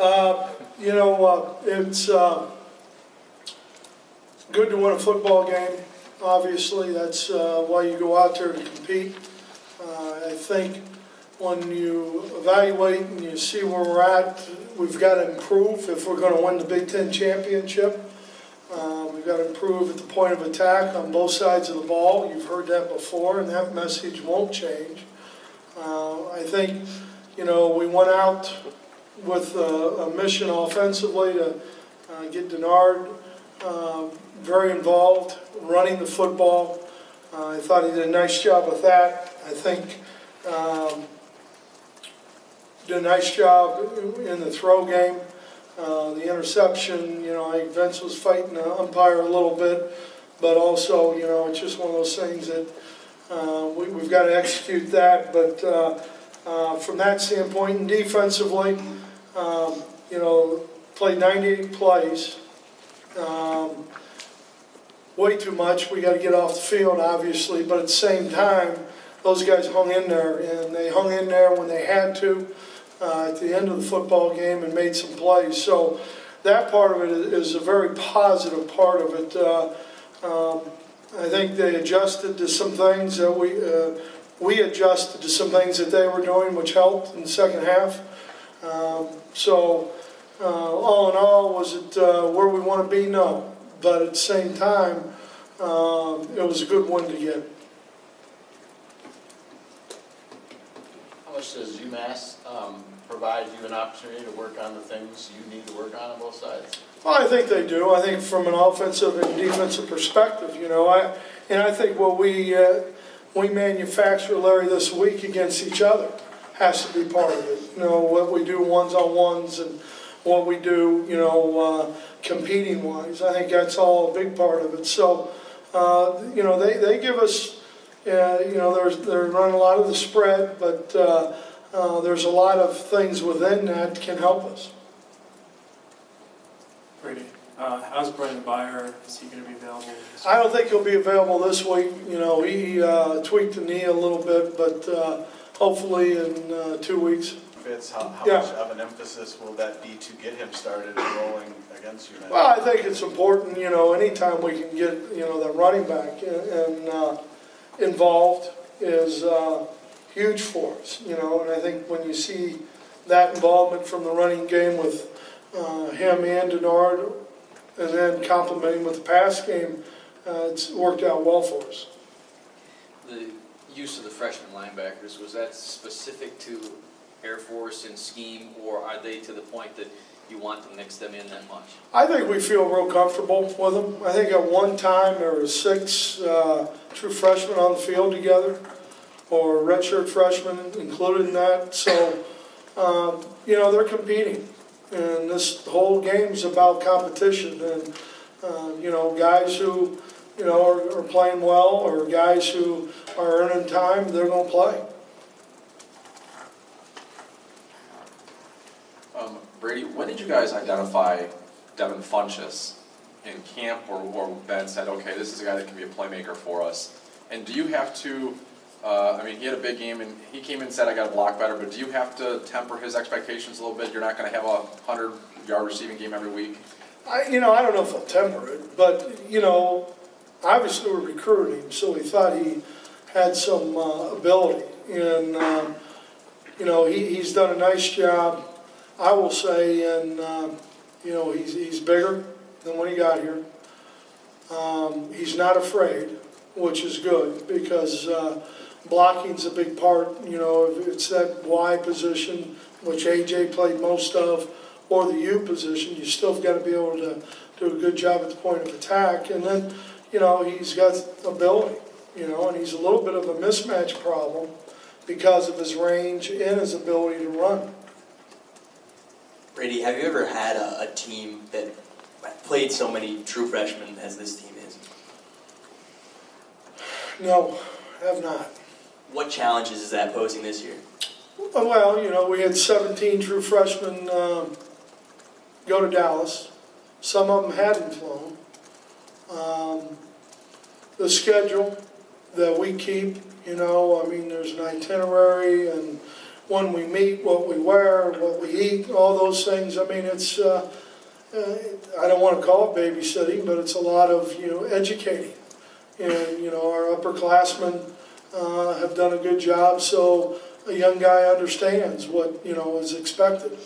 It's good to win a football game. Obviously, that's why you go out there to compete. I think when you evaluate and you see where we're at, we've got to improve if we're going to win the Big Ten championship. We've got to improve at the point of attack on both sides of the ball. You've heard that before, and that message won't change. I think, we went out with a mission offensively to get Denard very involved, running the football. I thought he did a nice job with that. I think did a nice job in the throw game. The interception, I think Vince was fighting the umpire a little bit, but also, it's just one of those things that we've got to execute that. But from that standpoint, and defensively, played 98 plays. Way too much. We got to get off the field, obviously, but at the same time, those guys hung in there, and they hung in there when they had to at the end of the football game and made some plays. So that part of it is a very positive part of it. I think they adjusted to some things that we adjusted to some things that they were doing, which helped in the second half. So all in all, was it where we want to be? No. But at the same time, it was a good win to get. How much does UMass provide you an opportunity to work on the things you need to work on both sides? Well, I think they do. I think from an offensive and defensive perspective, I think what we manufacture, Larry, this week against each other has to be part of it. What we do ones-on-ones and what we do, competing-wise. I think that's all a big part of it. So, they give us, they're running a lot of the spread, but there's a lot of things within that can help us. Brady, how's Brian Byer? Is he going to be available? I don't think he'll be available this week. He tweaked the knee a little bit, but hopefully in 2 weeks. Fitz, how much of an emphasis will that be to get him started rolling against you? Well, I think it's important, anytime we can get, the running back and involved is huge for us, and I think when you see that involvement from the running game with him and Denard, and then complementing with the pass game, it's worked out well for us. The use of the freshman linebackers, was that specific to Air Force and scheme, or are they to the point that you want to mix them in that much? I think we feel real comfortable with them. I think at one time there were 6 true freshmen on the field together, or redshirt freshmen included in that. So, they're competing. And this whole game is about competition. And, guys who, are playing well, or guys who are earning time, they're going to play. Brady, when did you guys identify Devin Funchess in camp, or Ben said, okay, this is a guy that can be a playmaker for us? And do you have to, he had a big game, and he came in and said, I got to block better, but do you have to temper his expectations a little bit? You're not going to have a 100-yard receiving game every week? I don't know if I'll temper it, but, obviously we're recruiting him, so we thought he had some ability. And, he's done a nice job, I will say, and, he's bigger than when he got here. He's not afraid, which is good, because blocking's a big part. If it's that Y position, which AJ played most of, or the U position, you still got to be able to do a good job at the point of attack. And then, he's got ability, and he's a little bit of a mismatch problem because of his range and his ability to run. Brady, have you ever had a team that played so many true freshmen as this team is? No, have not. What challenges is that posing this year? Well, we had 17 true freshmen go to Dallas. Some of them hadn't flown. The schedule that we keep, there's an itinerary, and when we meet, what we wear, what we eat, all those things. I mean, it's, I don't want to call it babysitting, but it's a lot of, educating. And, our upperclassmen have done a good job, so a young guy understands what, is expected.